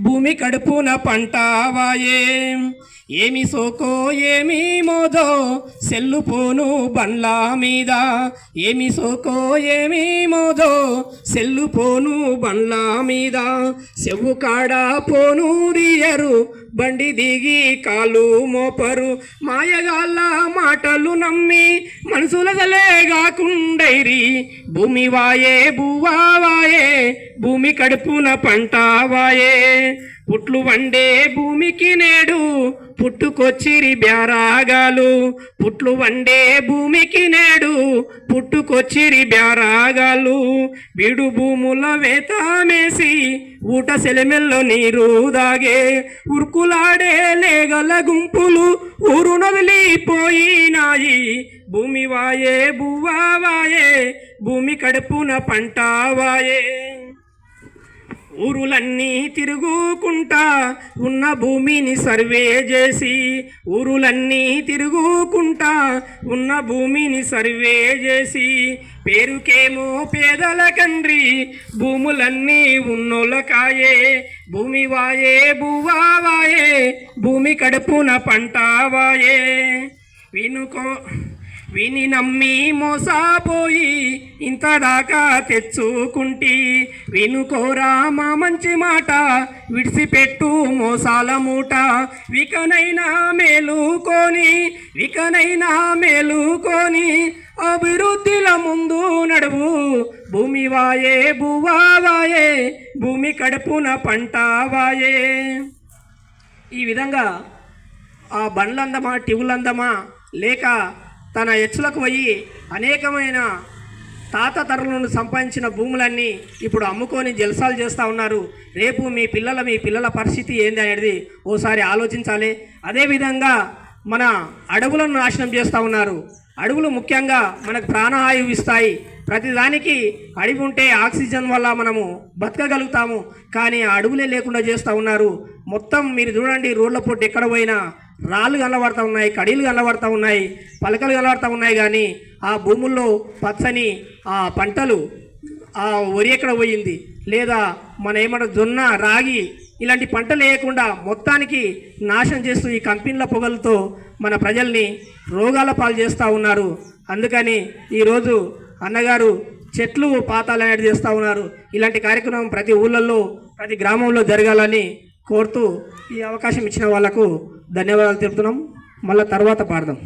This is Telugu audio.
భూమి కడుపున పంటావాయే ఏమి సోకో ఏమి మోదో సెల్లుపోను బండ్ల మీద ఏమి సోకో ఏమి మోదో సెల్లుపోను బండ్ల మీద చెవు కాడ పోను దియరు బండి దిగి కాలు మోపరు మాయగాళ్ళ మాటలు నమ్మి మనసుల గాకుండైరి భూమి వాయే భూవా వాయే భూమి కడుపున పంట వాయే పుట్లు వండే భూమికి నేడు పుట్టుకొచ్చిరి బ్యారాగాలు పుట్లు వండే భూమికి నేడు పుట్టుకొచ్చిరి బ్యారాగాలు బీడు భూముల వేతమేసి ఊట సెలమెల్లో నీరు దాగే ఉరుకులాడే లేగల గుంపులు ఊరు నవిలిపోయినాయి భూమి వాయే భూవా వాయే భూమి కడుపున పంట వాయే ఊరులన్నీ తిరుగుకుంటా ఉన్న భూమిని సర్వే చేసి ఊరులన్నీ తిరుగుకుంటా ఉన్న భూమిని సర్వే చేసి పేరుకేమో పేదల కండ్రి భూములన్నీ ఉన్నోళ్ళకాయే భూమి వాయే భూవా వాయే భూమి కడుపున పంట వాయే విని నమ్మి మోసపోయి ఇంత దాకా తెచ్చుకుంటి వినుకోరా మా మంచి మాట విడిసిపెట్టు మోసాల మూట వికనైనా మేలుకొని అభివృద్ధిల ముందు నడువు భూమి వాయే భూవా వాయే భూమి కడుపున పంట వాయే. ఈ విధంగా ఆ బండ్లందమా టివులందమా లేక తన ఎచ్చులకు పోయి అనేకమైన తాత తరులను సంపాదించిన భూములన్నీ ఇప్పుడు అమ్ముకొని జల్సాలు చేస్తూ ఉన్నారు. రేపు మీ పిల్లల పరిస్థితి ఏంది అనేది ఓసారి ఆలోచించాలి. అదేవిధంగా మన అడవులను నాశనం చేస్తూ ఉన్నారు. అడవులు ముఖ్యంగా మనకు ప్రాణవాయువు ఇస్తాయి. ప్రతిదానికి అడవి ఉంటే ఆక్సిజన్ వల్ల మనము బతకగలుగుతాము. కానీ ఆ అడవులే లేకుండా చేస్తూ ఉన్నారు. మొత్తం మీరు చూడండి, రోడ్ల పొట్టు ఎక్కడ పోయినా రాళ్ళు కనబడుతూ ఉన్నాయి, కడీలు కనబడుతూ ఉన్నాయి, పలకలు కనబడుతూ ఉన్నాయి. కానీ ఆ భూముల్లో పచ్చని ఆ పంటలు, ఆ వరి ఎక్కడ పోయింది, లేదా మన ఏమన్నా జొన్న రాగి ఇలాంటి పంటలు వేయకుండా మొత్తానికి నాశనం చేస్తూ ఈ కంపెనీల పొగలతో మన ప్రజల్ని రోగాల పాలు చేస్తూ ఉన్నారు. అందుకని ఈరోజు అన్నగారు చెట్లు పాతాలు అనేది చేస్తూ ఉన్నారు. ఇలాంటి కార్యక్రమం ప్రతి ఊళ్ళల్లో ప్రతి గ్రామంలో జరగాలని కోరుతూ ఈ అవకాశం ఇచ్చిన వాళ్లకు ధన్యవాదాలు తెలుపుతున్నాం. మళ్ళీ తర్వాత పాడదాం.